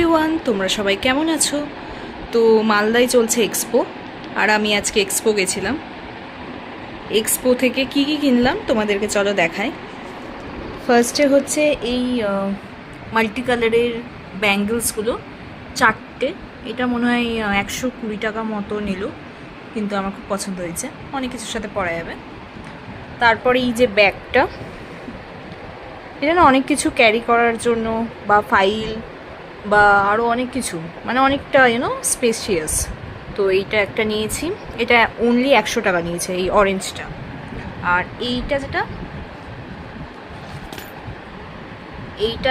Everyone, তোমরা সবাই কেমন আছো? তো মালদায় চলছে এক্সপো, আর আমি আজকে এক্সপো গেছিলাম। এক্সপো থেকে কি কি কিনলাম তোমাদেরকে চলো দেখাই। ফার্স্টে হচ্ছে এই মাল্টি কালারের ব্যাঙ্গেলসগুলো, 4টে। এটা মনে হয় 120 টাকা মতো নিল, কিন্তু আমার খুব পছন্দ হয়েছে, অনেক কিছুর সাথে পরা যাবে। তারপরে এই যে ব্যাগটা, এটা না অনেক কিছু ক্যারি করার জন্য, বা ফাইল বা আরও অনেক কিছু, মানে অনেকটা স্পেশিয়াস। তো এইটা একটা নিয়েছি, এটা অনলি 100 টাকা নিয়েছে, এই অরেঞ্জটা। আর এইটা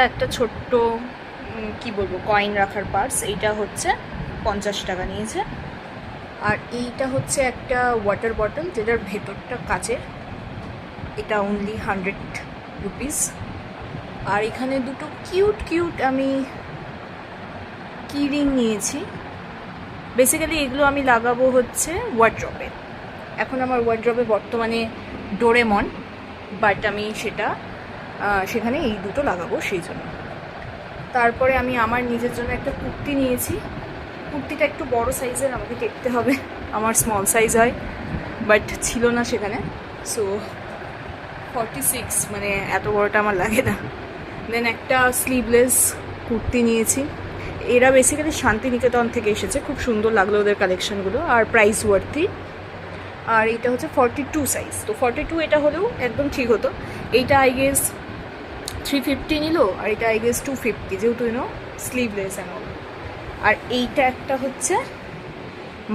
একটা ছোট্ট কি বলবো, কয়েন রাখার পার্স, এইটা হচ্ছে 50 টাকা নিয়েছে। আর এইটা হচ্ছে একটা ওয়াটার বটল, যেটার ভেতরটা কাচের, এটা অনলি 100 রুপিস। আর এখানে দুটো কিউট আমি কি রিং নিয়েছি। বেসিক্যালি এগুলো আমি লাগাবো হচ্ছে ওয়ার্ড্রপে। এখন আমার ওয়ার্ড্রপে বর্তমানে ডোরেমন, বাট আমি সেখানে এই দুটো লাগাবো সেই জন্য। তারপরে আমি আমার নিজের জন্য একটা কুর্তি নিয়েছি। কুর্তিটা একটু বড় সাইজের, আমাকে দেখতে হবে, আমার স্মল সাইজ হয়, বাট ছিল না সেখানে। সো 46, মানে এত বড়টা আমার লাগে না। দেন একটা স্লিভলেস কুর্তি নিয়েছি। এরা বেসিক্যালি শান্তিনিকেতন থেকে এসেছে, খুব সুন্দর লাগলো ওদের কালেকশানগুলো, আর প্রাইস ওয়ার্থি। আর এইটা হচ্ছে 42 সাইজ, তো 42 এটা হলেও একদম ঠিক হতো। এইটা আই গেস 350 নিল, আর এটা আই গেস 250, যেহেতু স্লিভলেস অ্যান্ড অল। আর এইটা একটা হচ্ছে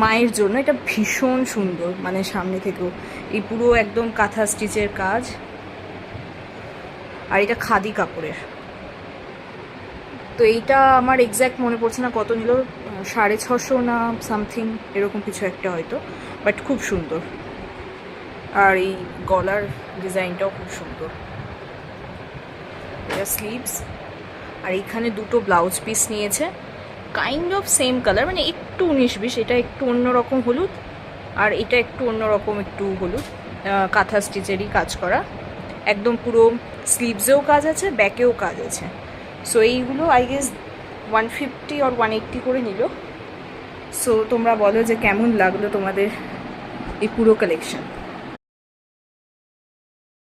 মায়ের জন্য, এটা ভীষণ সুন্দর, মানে সামনে থেকেও এই পুরো একদম কাঁথা স্টিচের কাজ, আর এটা খাদি কাপড়ের। তো এইটা আমার এক্স্যাক্ট মনে পড়ছে না কত নিল, 650 না সামথিং এরকম কিছু একটা হয়তো, বাট খুব সুন্দর। আর এই গলার ডিজাইনটাও খুব সুন্দর। এটা স্লিভস, আর এইখানে দুটো ব্লাউজ পিস নিয়েছে, কাইন্ড অফ সেম কালার, মানে একটু 19-20। এটা একটু অন্যরকম হলুদ, আর এটা একটু অন্যরকম একটু হলুদ, কাঁথা স্টিচেরই কাজ করা, একদম পুরো স্লিভসেও কাজ আছে, ব্যাকেও কাজ আছে। সো এইগুলো আই গেস 150 or 180 করে নিল। সো তোমরা বলো যে কেমন লাগলো তোমাদের এই পুরো কালেকশন।